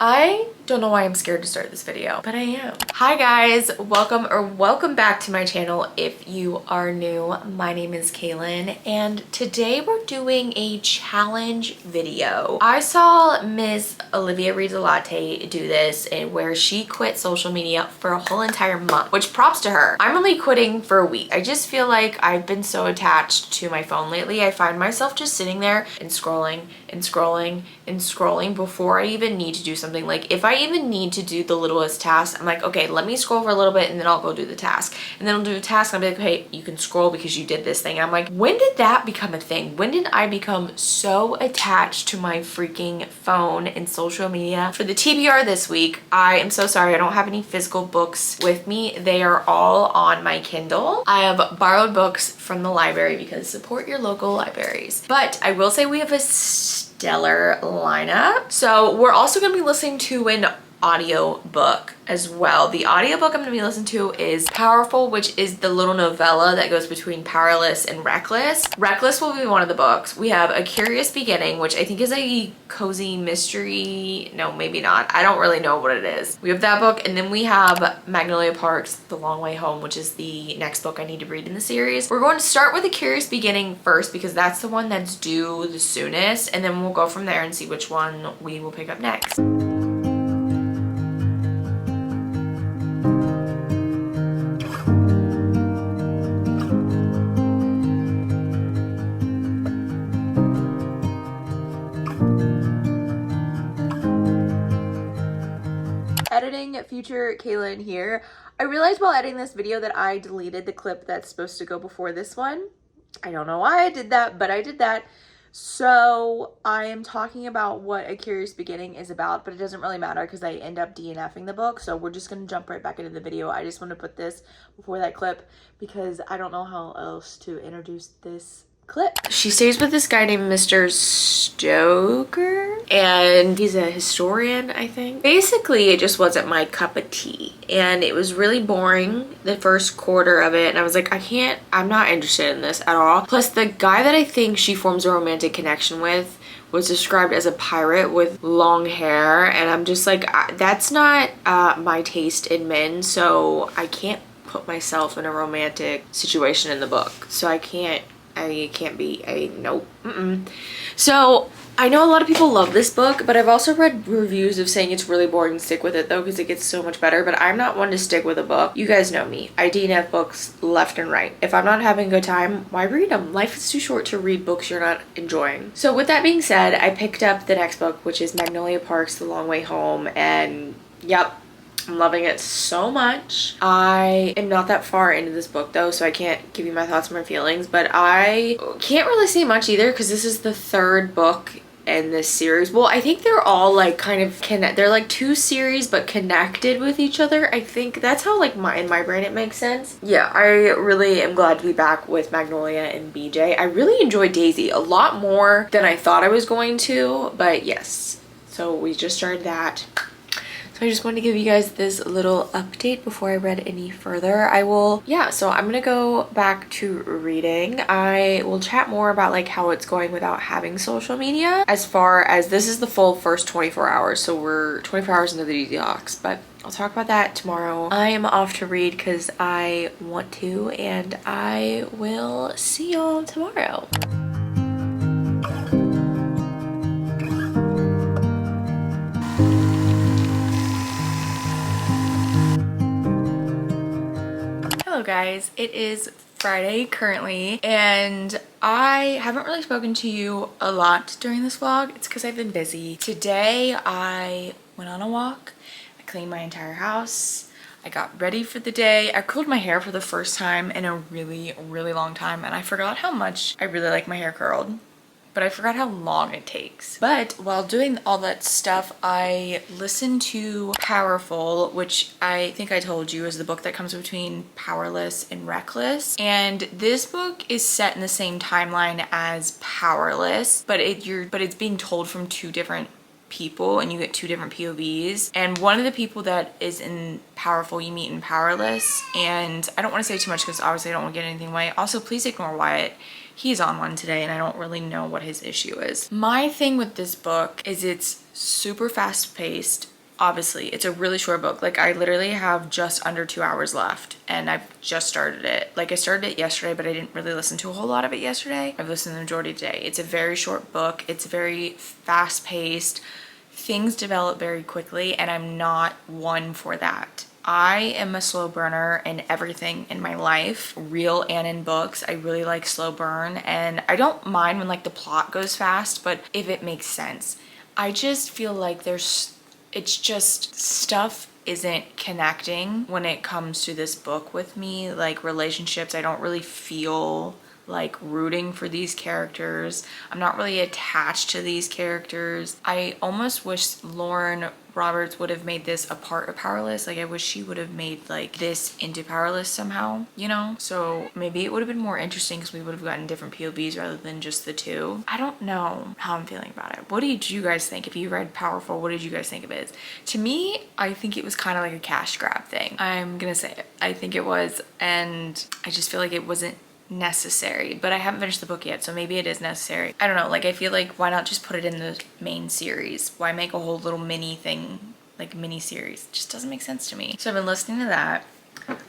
I don't know why I'm scared to start this video, but I am. Hi guys, welcome back to my channel. If you are new, my name is Kaylin and today we're doing a challenge video. I saw Miss Olivia Reads a Latte do this and where she quit social media for a whole entire month, which props to her. I'm only quitting for a week. I just feel like I've been so attached to my phone lately. I find myself just sitting there and scrolling and scrolling and scrolling before I even need to do something. Like if I even need to do the littlest task, I'm like, okay, let me scroll for a little bit and then I'll go do the task. And then I'll do the task and I'll be like, hey, you can scroll because you did this thing. And I'm like, when did that become a thing? When did I become so attached to my freaking phone and social media? For the TBR this week, I am so sorry. I don't have any physical books with me. They are all on my Kindle. I have borrowed books from the library because support your local libraries. But I will say we have a stellar lineup. So we're also going to be listening to an audio book as well. The audiobook I'm going to be listening to is Powerful, which is the little novella that goes between Powerless and Reckless. Reckless will be one of the books. We have A Curious Beginning, which I think is a cozy mystery. No, maybe not. I don't really know what it is. We have that book, and then we have Magnolia Park's The Long Way Home, which is the next book I need to read in the series. We're going to start with A Curious Beginning first because that's the one that's due the soonest, and then we'll go from there and see which one we will pick up next. Editing future Kaylin here. I realized while editing this video that I deleted the clip that's supposed to go before this one. I don't know why I did that, but I did that. So I am talking about what A Curious Beginning is about, but it doesn't really matter because I end up DNFing the book. So we're just going to jump right back into the video. I just want to put this before that clip because I don't know how else to introduce this clip. She stays with this guy named Mr. Stoker and he's a historian, I think. Basically, it just wasn't my cup of tea and it was really boring the first quarter of it, and I was like, I'm not interested in this at all. Plus the guy that I think she forms a romantic connection with was described as a pirate with long hair, and I'm just like, that's not my taste in men, so I can't put myself in a romantic situation in the book. So I can't be a nope. So I know a lot of people love this book, but I've also read reviews of saying it's really boring to stick with it though because it gets so much better. But I'm not one to stick with a book. You guys know me. I DNF books left and right. If I'm not having a good time, why read them? Life is too short to read books you're not enjoying. So with that being said, I picked up the next book, which is Magnolia Park's The Long Way Home, and yep, I'm loving it so much. I am not that far into this book though, so I can't give you my thoughts and my feelings, but I can't really say much either because this is the third book in this series. Well, I think they're all like kind of they're like two series but connected with each other. I think that's how like in my brain it makes sense. Yeah, I really am glad to be back with Magnolia and BJ. I really enjoyed Daisy a lot more than I thought I was going to, but yes, so we just started that. So I just wanted to give you guys this little update before I read any further. So I'm gonna go back to reading. I will chat more about like how it's going without having social media, as far as this is the full first 24 hours. So we're 24 hours into the detox, but I'll talk about that tomorrow. I am off to read because I want to, and I will see y'all tomorrow. Hello guys, it is Friday currently and I haven't really spoken to you a lot during this vlog. It's because I've been busy. Today I went on a walk, I cleaned my entire house, I got ready for the day. I curled my hair for the first time in a really long time, and I forgot how much I really like my hair curled. But I forgot how long it takes. But while doing all that stuff, I listened to Powerful, which I think I told you is the book that comes between Powerless and Reckless. And this book is set in the same timeline as Powerless, but it's being told from two different people and you get 2 different POVs. And one of the people that is in Powerful you meet in Powerless, and I don't want to say too much because obviously I don't want to get anything away. Also, please ignore Wyatt. He's on one today and I don't really know what his issue is. My thing with this book is it's super fast paced. Obviously, it's a really short book. Like, I literally have just under 2 hours left and I've just started it. Like, I started it yesterday, but I didn't really listen to a whole lot of it yesterday. I've listened to the majority today. It's a very short book. It's very fast paced. Things develop very quickly and I'm not one for that. I am a slow burner in everything in my life, real and in books. I really like slow burn, and I don't mind when like the plot goes fast, but if it makes sense. I just feel like it's just stuff isn't connecting when it comes to this book with me. Like relationships, I don't really feel like rooting for these characters. I'm not really attached to these characters. I almost wish Lauren Roberts would have made this a part of Powerless. Like, I wish she would have made like this into Powerless somehow, you know? So maybe it would have been more interesting because we would have gotten different POVs rather than just the 2. I don't know how I'm feeling about it. What did you guys think? If you read Powerful, what did you guys think of it? To me, I think it was kind of like a cash grab thing. I'm gonna say it. I think it was, and I just feel like it wasn't necessary, but I haven't finished the book yet, so maybe it is necessary. I don't know, like I feel like why not just put it in the main series? Why make a whole little mini thing, like mini series? It just doesn't make sense to me. So I've been listening to that.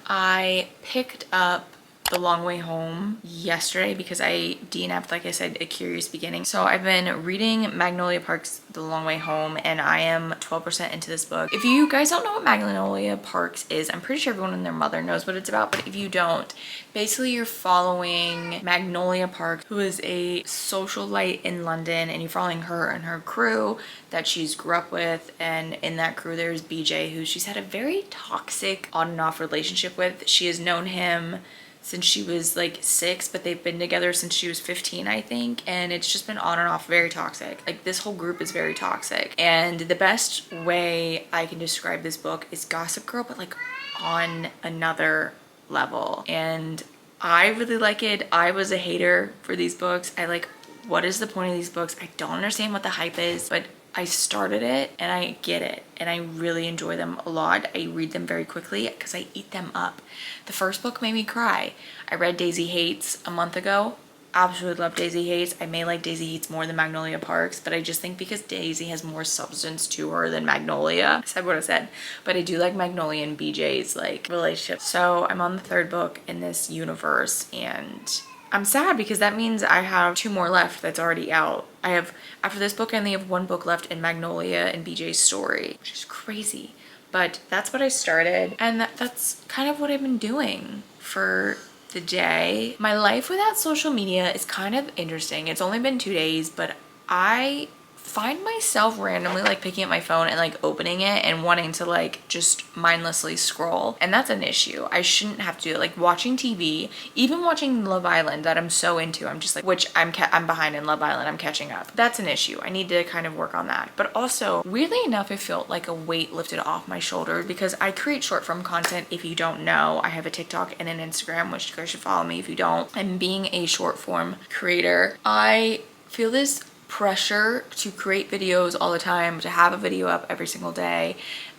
I picked up The Long Way Home yesterday because I DNF'd, like I said, A Curious Beginning. So I've been reading Magnolia Park's The Long Way Home and I am 12% into this book. If you guys don't know what Magnolia Parks is, I'm pretty sure everyone and their mother knows what it's about, but if you don't, basically you're following Magnolia Park, who is a socialite in London, and you're following her and her crew that she's grew up with. And in that crew there's BJ, who she's had a very toxic on and off relationship with. She has known him since she was like 6, but they've been together since she was 15, I think, and it's just been on and off, very toxic. Like, this whole group is very toxic, and the best way I can describe this book is Gossip Girl, but like on another level, and I really like it. I was a hater for these books. I like, what is the point of these books? I don't understand what the hype is, but I started it and I get it, and I really enjoy them a lot. I read them very quickly because I eat them up. The first book made me cry. I read Daisy Hates a month ago. Absolutely love Daisy Hates. I may like Daisy Hates more than Magnolia Parks, but I just think because Daisy has more substance to her than Magnolia. I said what I said, but I do like Magnolia and BJ's like relationship. So I'm on the 3rd book in this universe, and I'm sad because that means I have 2 more left that's already out. I have, after this book, I only have 1 book left in Magnolia and BJ's story, which is crazy. But that's what I started, and that's kind of what I've been doing for the day. My life without social media is kind of interesting. It's only been 2 days, but I find myself randomly like picking up my phone and like opening it and wanting to like just mindlessly scroll, and that's an issue. I shouldn't have to do it. Like watching TV, even watching Love Island that I'm so into, I'm just like, which I'm behind in Love Island, I'm catching up. That's an issue. I need to kind of work on that. But also, weirdly enough, it felt like a weight lifted off my shoulder because I create short form content. If you don't know, I have a TikTok and an Instagram, which you guys should follow me if you don't. And being a short form creator, I feel this pressure to create videos all the time, to have a video up every single day,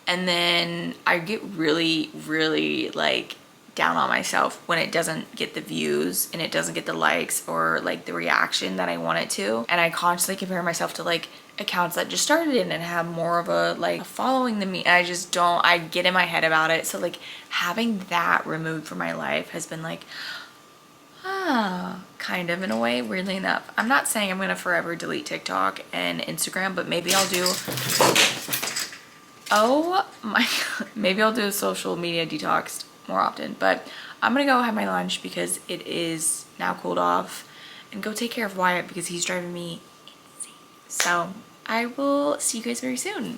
and then I get really like down on myself when it doesn't get the views and it doesn't get the likes or like the reaction that I want it to, and I constantly compare myself to like accounts that just started in and have more of a like following than me, and I just don't, I get in my head about it. So like having that removed from my life has been like, kind of, in a way, weirdly enough. I'm not saying I'm gonna forever delete TikTok and Instagram, but maybe I'll do, oh my god, maybe I'll do a social media detox more often. But I'm gonna go have my lunch because it is now cooled off, and go take care of Wyatt because he's driving me insane. So I will see you guys very soon.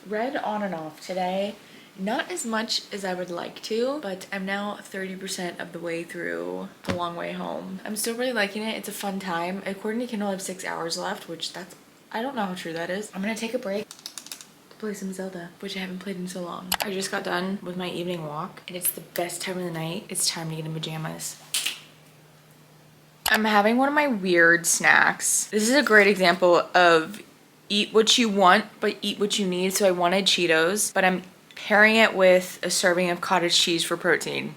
Read on and off today, Not as much as I would like to, but I'm now 30% of the way through The Long Way Home. I'm still really liking it. It's a fun time. According to Kindle, I have 6 hours left, which I don't know how true that is. I'm gonna take a break to play some Zelda, which I haven't played in so long. I just got done with my evening walk, and it's the best time of the night. It's time to get in pajamas. I'm having one of my weird snacks. This is a great example of eat what you want, but eat what you need. So I wanted Cheetos, but I'm pairing it with a serving of cottage cheese for protein.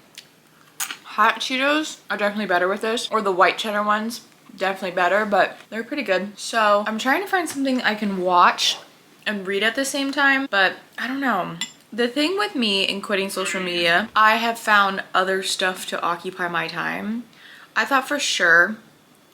Hot Cheetos are definitely better with this, or the white cheddar ones, definitely better, but they're pretty good. So I'm trying to find something I can watch and read at the same time, but I don't know. The thing with me in quitting social media, I have found other stuff to occupy my time. I thought for sure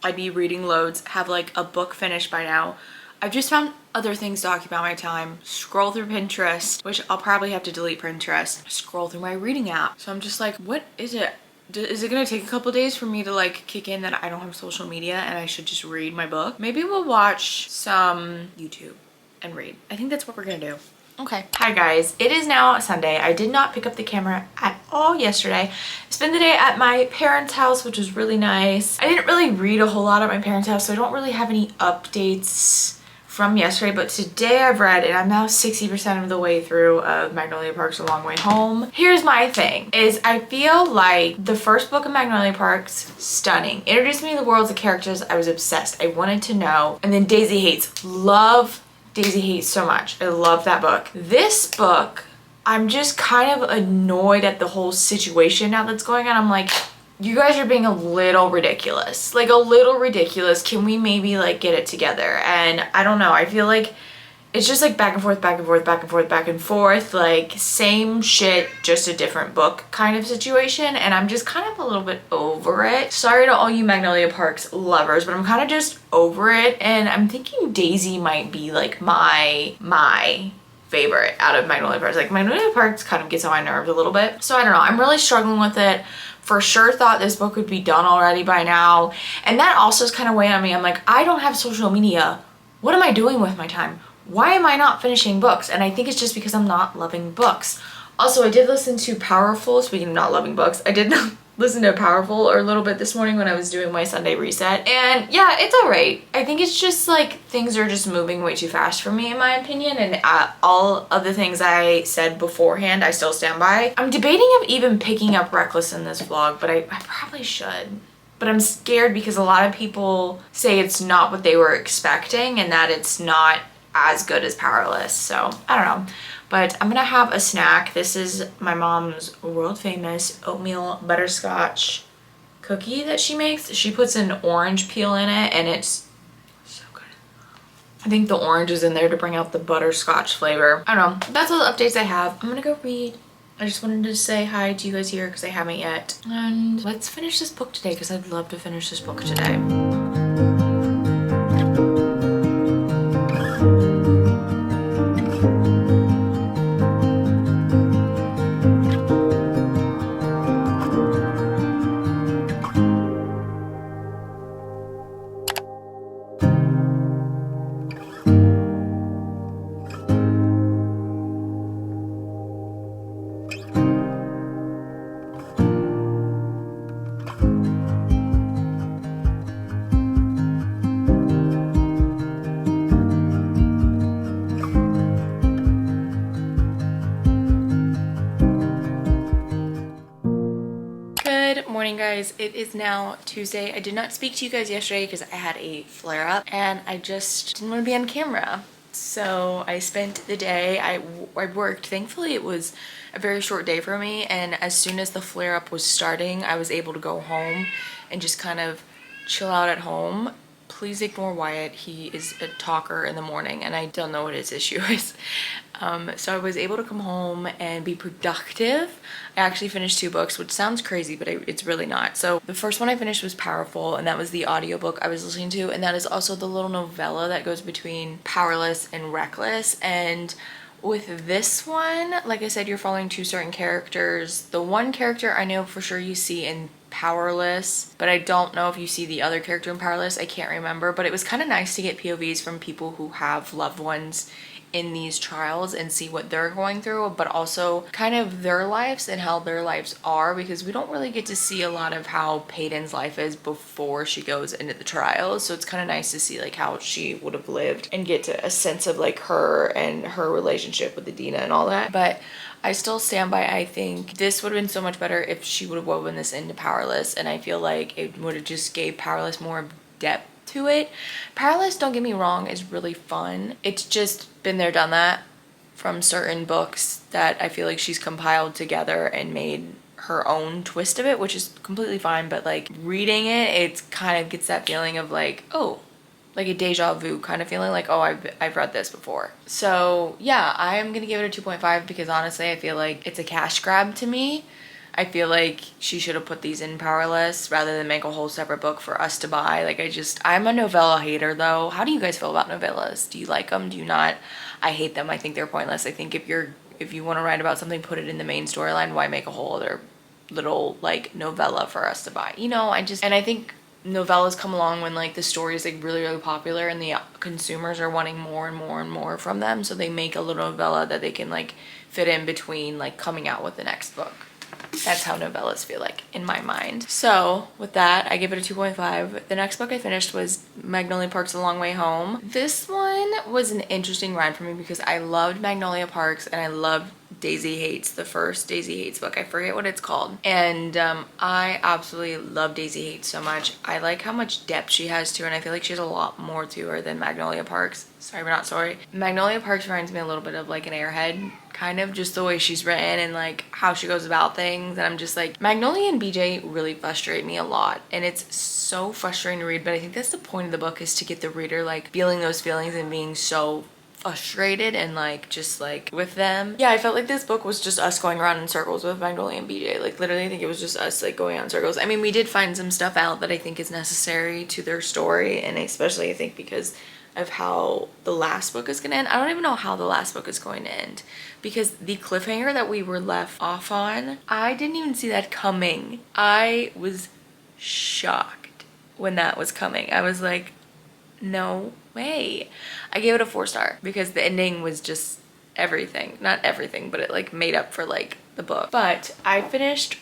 I'd be reading loads, have like a book finished by now. I've just found other things to occupy my time. Scroll through Pinterest, which I'll probably have to delete Pinterest. Scroll through my reading app. So I'm just like, what is it? Is it gonna take a couple days for me to like kick in that I don't have social media and I should just read my book? Maybe we'll watch some YouTube and read. I think that's what we're gonna do. Okay. Hi guys, it is now Sunday. I did not pick up the camera at all yesterday. I spent the day at my parents' house, which was really nice. I didn't really read a whole lot at my parents' house, so I don't really have any updates from yesterday, but today I've read, and I'm now 60% of the way through of Magnolia Park's A Long Way Home. Here's my thing, is I feel like the first book of Magnolia Park's stunning. Introduced me to the worlds of characters. I was obsessed. I wanted to know. And then Daisy Hates. Love Daisy Hates so much. I love that book. This book, I'm just kind of annoyed at the whole situation now that's going on. I'm like, you guys are being a little ridiculous. Like a little ridiculous. Can we maybe like get it together? And I don't know. I feel like it's just like back and forth, back and forth, back and forth, back and forth. Like same shit, just a different book kind of situation. And I'm just kind of a little bit over it. Sorry to all you Magnolia Parks lovers, but I'm kind of just over it. And I'm thinking Daisy might be like my favorite out of Magnolia Parks. Like Magnolia Parks kind of gets on my nerves a little bit. So I don't know. I'm really struggling with it. For sure thought this book would be done already by now. And that also is kind of weighing on me. I'm like, I don't have social media. What am I doing with my time? Why am I not finishing books? And I think it's just because I'm not loving books. Also, I did listen to Powerful, speaking of not loving books, I did listen to Powerful a little bit this morning when I was doing my Sunday reset. And yeah, it's all right. I think it's just like things are just moving way too fast for me in my opinion. And all of the things I said beforehand, I still stand by. I'm debating of even picking up Reckless in this vlog, but I probably should. But I'm scared because a lot of people say it's not what they were expecting and that it's not as good as Powerless. So I don't know. But I'm gonna have a snack. This is my mom's world famous oatmeal butterscotch cookie that she makes. She puts an orange peel in it and it's so good. I think the orange is in there to bring out the butterscotch flavor. I don't know. That's all the updates I have. I'm gonna go read. I just wanted to say hi to you guys here because I haven't yet. And let's finish this book today because I'd love to finish this book today. Morning guys, it is now Tuesday. I did not speak to you guys yesterday because I had a flare up and I just didn't want to be on camera. So I spent the day, I worked. Thankfully it was a very short day for me, and as soon as the flare up was starting I was able to go home and just kind of chill out at home. Please ignore Wyatt. He is a talker in the morning and I don't know what his issue is. So I was able to come home and be productive. I actually finished 2 books, which sounds crazy, but it's really not. So the first one I finished was Powerful, and that was the audiobook I was listening to, and that is also the little novella that goes between Powerless and Reckless. And with this one, like I said, you're following 2 certain characters. The one character I know for sure you see in Powerless, but I don't know if you see the other character in Powerless. I can't remember, but it was kind of nice to get POVs from people who have loved ones in these trials and see what they're going through, but also kind of their lives and how their lives are, because we don't really get to see a lot of how Peyton's life is before she goes into the trials. So it's kind of nice to see like how she would have lived and get to a sense of like her and her relationship with Adina and all that. But I still stand by, I think this would have been so much better if she would have woven this into Powerless, and I feel like it would have just gave Powerless more depth to it. Powerless, don't get me wrong, is really fun. It's just been there, done that from certain books that I feel like she's compiled together and made her own twist of it, which is completely fine, but like reading it, it kind of gets that feeling of like, oh, like a deja vu kind of feeling, like, oh, I've read this before. So yeah, I am gonna give it a 2.5 because honestly I feel like it's a cash grab to me. I feel like she should have put these in Powerless rather than make a whole separate book for us to buy. Like I'm a novella hater though. How do you guys feel about novellas? Do you like them? Do you not? I hate them. I think they're pointless. I think if you want to write about something, put it in the main storyline. Why make a whole other little like novella for us to buy? You know, and I think novellas come along when like the story is like really, really popular and the consumers are wanting more and more and more from them. So they make a little novella that they can like fit in between like coming out with the next book. That's how novellas feel like in my mind. So with that, I give it a 2.5. The next book I finished was Magnolia Parks A Long Way Home. This one was an interesting ride for me because I loved Magnolia Parks and I loved Daisy Hates, the first Daisy Hates book. I forget what it's called. And I absolutely love Daisy Hates so much. I like how much depth she has to her, and I feel like she has a lot more to her than Magnolia Parks. Sorry, but not sorry. Magnolia Parks reminds me a little bit of like an Airhead, kind of just the way she's written and like how she goes about things. And I'm just like, Magnolia and BJ really frustrate me a lot, and it's so frustrating to read, but I think that's the point of the book, is to get the reader like feeling those feelings and being so frustrated and like just like with them. Yeah, I felt like this book was just us going around in circles with Magnolia and BJ. Like literally I think it was just us like going on circles. I mean, we did find some stuff out that I think is necessary to their story, and especially I think because of how the last book is gonna end. I don't even know how the last book is going to end, because the cliffhanger that we were left off on, I didn't even see that coming. I was shocked when that was coming. I was like, no way. I gave it a 4-star because the ending was just everything. Not everything, but it like made up for like the book. But I finished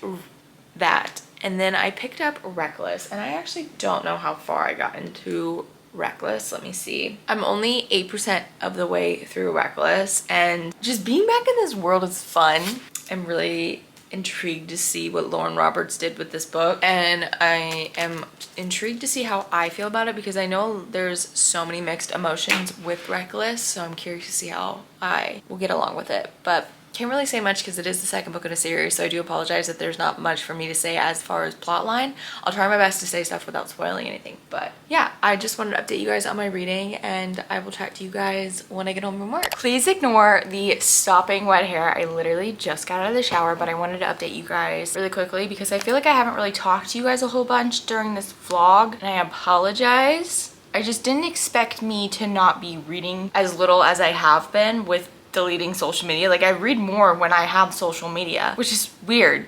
that, and then I picked up Reckless, and I actually don't know how far I got into Reckless. Let me see. I'm only 8% of the way through Reckless, and just being back in this world is fun. I'm really intrigued to see what Lauren Roberts did with this book, and I am intrigued to see how I feel about it because I know there's so many mixed emotions with Reckless, so I'm curious to see how I will get along with it. But can't really say much because it is the second book in a series, so I do apologize that there's not much for me to say as far as plot line. I'll try my best to say stuff without spoiling anything, but yeah, I just wanted to update you guys on my reading, and I will chat to you guys when I get home from work. Please ignore the stopping wet hair. I literally just got out of the shower, but I wanted to update you guys really quickly because I feel like I haven't really talked to you guys a whole bunch during this vlog, and I apologize. I just didn't expect me to not be reading as little as I have been with deleting social media. Like I read more when I have social media, which is weird.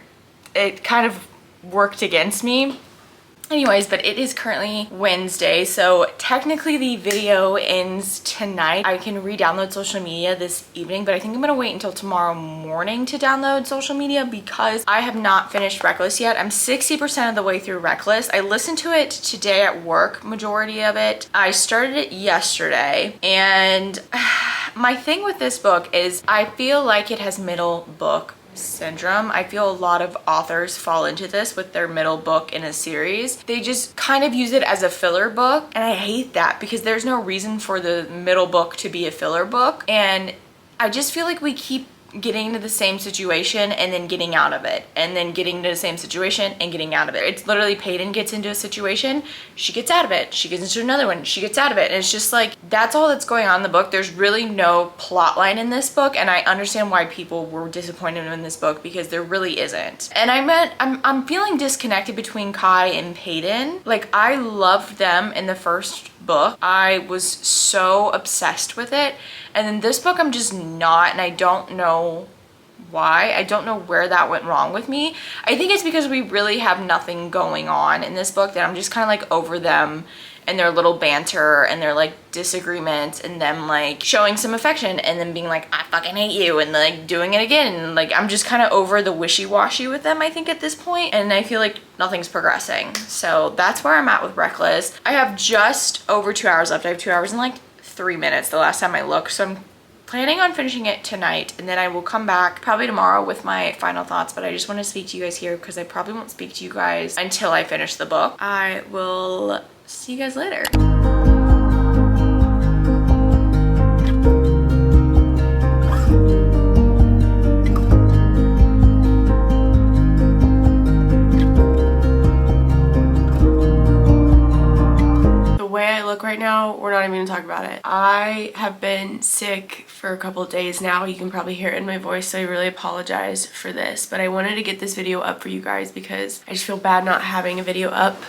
It kind of worked against me. Anyways, but it is currently Wednesday, so technically the video ends tonight. I can re-download social media this evening, but I think I'm gonna wait until tomorrow morning to download social media because I have not finished Reckless yet. I'm 60% of the way through Reckless. I listened to it today at work, majority of it. I started it yesterday, and my thing with this book is I feel like it has middle book syndrome. I feel a lot of authors fall into this with their middle book in a series. They just kind of use it as a filler book, and I hate that because there's no reason for the middle book to be a filler book, and I just feel like we keep getting into the same situation and then getting out of it, and then getting into the same situation and getting out of it. It's literally Peyton gets into a situation, she gets out of it, she gets into another one, she gets out of it, and it's just like that's all that's going on in the book. There's really no plot line in this book, and I understand why people were disappointed in this book because there really isn't. And I'm feeling disconnected between Kai and Peyton. Like I loved them in the first book. I was so obsessed with it, and in this book I'm just not, and I don't know why. I don't know where that went wrong with me. I think it's because we really have nothing going on in this book that I'm just kind of like over them and their little banter and their like disagreements and them like showing some affection and then being like, I fucking hate you, and like doing it again. And like I'm just kind of over the wishy-washy with them, I think, at this point, and I feel like nothing's progressing. So that's where I'm at with Reckless. I have just over 2 hours left. I have 2 hours and like 3 minutes the last time I looked, so I'm planning on finishing it tonight, and then I will come back probably tomorrow with my final thoughts. But I just want to speak to you guys here because I probably won't speak to you guys until I finish the book. I will see you guys later. Right now, we're not even gonna talk about it. I have been sick for a couple of days now. You can probably hear it in my voice, so I really apologize for this, but I wanted to get this video up for you guys because I just feel bad not having a video up.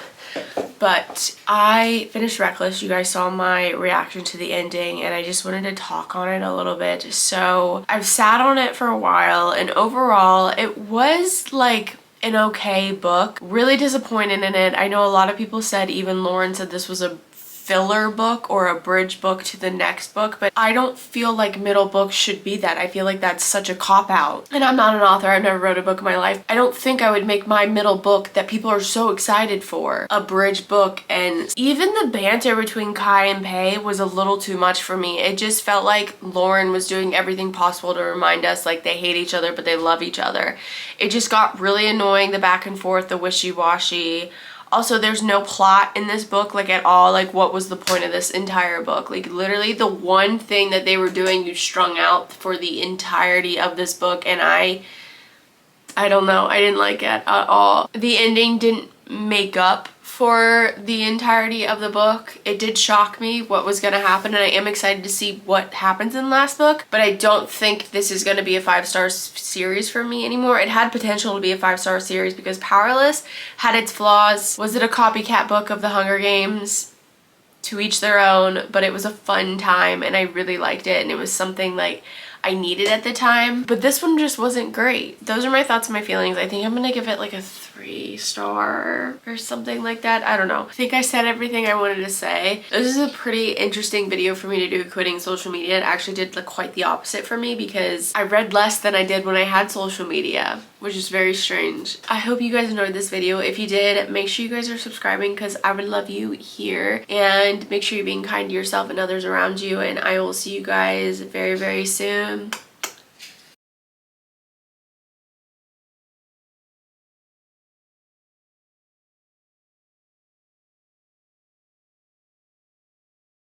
But I finished Reckless. You guys saw my reaction to the ending, and I just wanted to talk on it a little bit. So I've sat on it for a while, and overall it was like an okay book. Really disappointed in it. I know a lot of people said, even Lauren said, this was a filler book or a bridge book to the next book, but I don't feel like middle books should be that. I feel like that's such a cop-out. And I'm not an author. I've never wrote a book in my life. I don't think I would make my middle book that people are so excited for a bridge book. And even the banter between Kai and Pei was a little too much for me. It just felt like Lauren was doing everything possible to remind us like they hate each other but they love each other. It just got really annoying, the back and forth, the wishy-washy. Also, there's no plot in this book, like, at all. Like, what was the point of this entire book? Like, literally the one thing that they were doing, you strung out for the entirety of this book, and I don't know. I didn't like it at all. The ending didn't make up for the entirety of the book. It did shock me what was gonna happen, and I am excited to see what happens in the last book, but I don't think this is gonna be a 5-star series for me anymore. It had potential to be a 5-star series because Powerless had its flaws. Was it a copycat book of the Hunger Games? To each their own, but it was a fun time and I really liked it, and it was something like I needed at the time. But this one just wasn't great. Those are my thoughts and my feelings. I think I'm gonna give it like a 3-star or something like that. I don't know. I think I said everything I wanted to say. This is a pretty interesting video for me to do, quitting social media. It actually did like quite the opposite for me because I read less than I did when I had social media, which is very strange. I hope you guys enjoyed this video. If you did, make sure you guys are subscribing because I would love you here, and make sure you're being kind to yourself and others around you, and I will see you guys very, very soon.